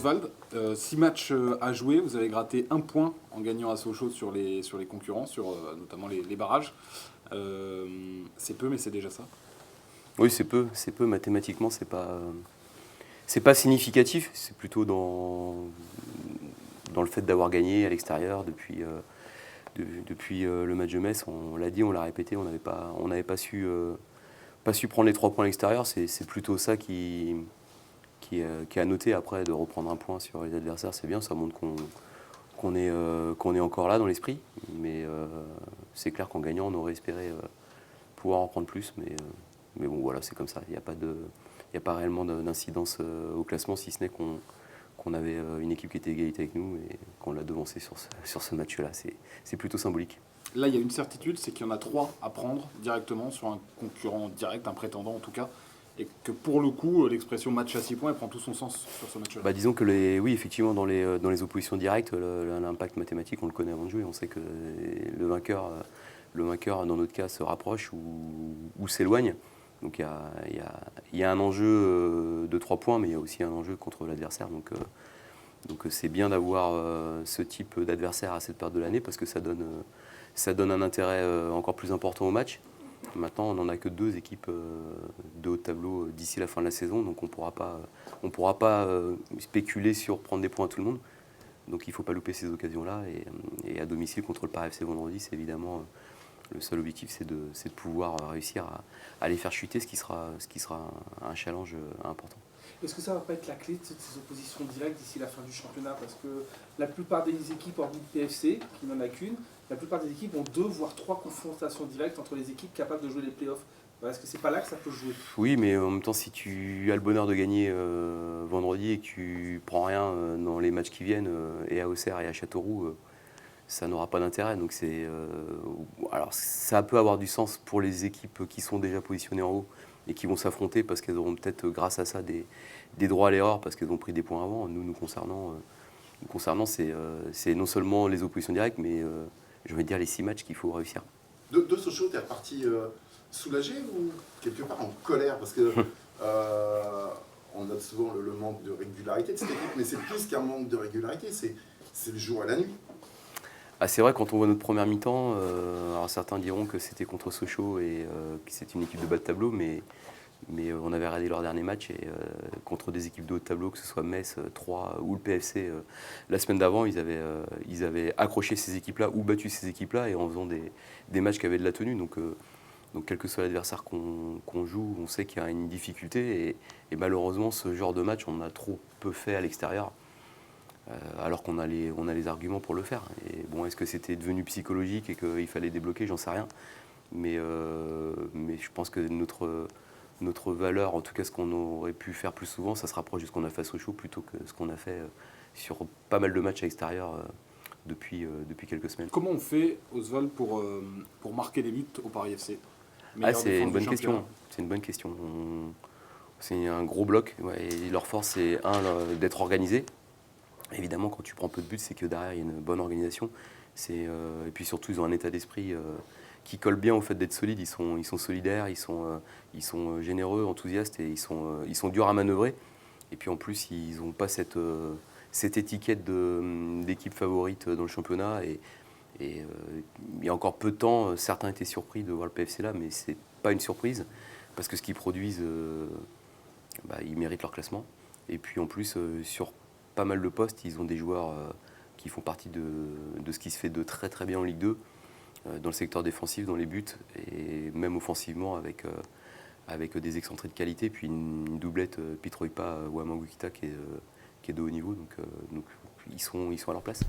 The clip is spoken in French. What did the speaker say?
Oswald, 6 matchs à jouer, vous avez gratté 1 point en gagnant à Sochaux sur les concurrents, sur notamment les barrages. C'est peu, mais c'est déjà ça. Oui, c'est peu mathématiquement, c'est pas significatif, c'est plutôt dans le fait d'avoir gagné à l'extérieur depuis le match de Metz. On l'a dit, on l'a répété, on n'avait pas su prendre les 3 points à l'extérieur. C'est plutôt ça qui est à noter. Après, de reprendre un point sur les adversaires, c'est bien, ça montre qu'on est encore là dans l'esprit. Mais c'est clair qu'en gagnant, on aurait espéré pouvoir en prendre plus. Mais bon, voilà, c'est comme ça. Il n'y a pas réellement d'incidence au classement, si ce n'est qu'on avait une équipe qui était égalité avec nous et qu'on l'a devancé sur ce match-là. C'est plutôt symbolique. Là, il y a une certitude, c'est qu'il y en a 3 à prendre directement sur un concurrent direct, un prétendant en tout cas, et que pour le coup, l'expression match à 6 points, elle prend tout son sens sur ce match-là. Bah, disons que oui, effectivement, dans les oppositions directes, l'impact mathématique, on le connaît avant de jouer. On sait que le vainqueur, dans notre cas, se rapproche ou s'éloigne. Donc il y a un enjeu de 3 points, mais il y a aussi un enjeu contre l'adversaire. Donc c'est bien d'avoir ce type d'adversaire à cette période de l'année parce que ça donne un intérêt encore plus important au match. Maintenant, on n'en a que 2 équipes de haut de tableau d'ici la fin de la saison, donc on ne pourra pas spéculer sur prendre des points à tout le monde. Donc il ne faut pas louper ces occasions-là. Et à domicile contre le Paris FC vendredi, c'est évidemment le seul objectif, c'est de pouvoir réussir à les faire chuter, ce qui sera un challenge important. Est-ce que ça ne va pas être la clé de ces oppositions directes d'ici la fin du championnat? Parce que la plupart des équipes, hormis le PFC, qui n'en a qu'une, la plupart des équipes ont 2 voire 3 confrontations directes entre les équipes capables de jouer les playoffs. Est-ce que c'est pas là que ça peut jouer? Oui, mais en même temps, si tu as le bonheur de gagner vendredi et que tu prends rien dans les matchs qui viennent, et à Auxerre et à Châteauroux, ça n'aura pas d'intérêt. Donc alors ça peut avoir du sens pour les équipes qui sont déjà positionnées en haut et qui vont s'affronter parce qu'elles auront peut-être grâce à ça des droits à l'erreur parce qu'elles ont pris des points avant. Nous concernant, c'est non seulement les oppositions directes, mais je vais dire les 6 matchs qu'il faut réussir. De Sochaux, tu es reparti soulagé ou quelque part en colère? Parce que on note souvent le manque de régularité de cette équipe, mais c'est plus qu'un manque de régularité, c'est le jour et la nuit. Ah, c'est vrai, quand on voit notre première mi-temps, alors certains diront que c'était contre Sochaux et que c'est une équipe de bas de tableau, mais on avait regardé leur dernier match et contre des équipes de haut de tableau, que ce soit Metz, Troyes ou le PFC, la semaine d'avant, ils avaient accroché ces équipes-là ou battu ces équipes-là et en faisant des matchs qui avaient de la tenue. Donc quel que soit l'adversaire qu'on joue, on sait qu'il y a une difficulté et malheureusement, ce genre de match, on en a trop peu fait à l'extérieur. Alors qu'on a les arguments pour le faire. Et bon, est-ce que c'était devenu psychologique et qu'il fallait débloquer? J'en sais rien. Mais je pense que notre valeur, en tout cas ce qu'on aurait pu faire plus souvent, ça se rapproche de ce qu'on a fait à Sochaux plutôt que ce qu'on a fait sur pas mal de matchs à l'extérieur depuis quelques semaines. Comment on fait, Oswald, pour marquer des buts au Paris FC? C'est une bonne question. C'est une bonne question. C'est un gros bloc. Ouais, et leur force, c'est d'être organisé. Évidemment, quand tu prends peu de buts, c'est que derrière, il y a une bonne organisation. Et puis surtout, ils ont un état d'esprit qui colle bien au fait d'être solides. Ils sont solidaires, ils sont généreux, enthousiastes et ils sont durs à manœuvrer. Et puis en plus, ils n'ont pas cette étiquette d'équipe favorite dans le championnat. Et il y a encore peu de temps, certains étaient surpris de voir le PFC là, mais ce n'est pas une surprise parce que ce qu'ils produisent, ils méritent leur classement. Et puis en plus, sur pas mal de postes, ils ont des joueurs qui font partie de ce qui se fait de très très bien en Ligue 2, dans le secteur défensif, dans les buts, et même offensivement avec des excentrés de qualité, puis une doublette Pitroipa-Wamangukita qui est de haut niveau, donc ils sont à leur place.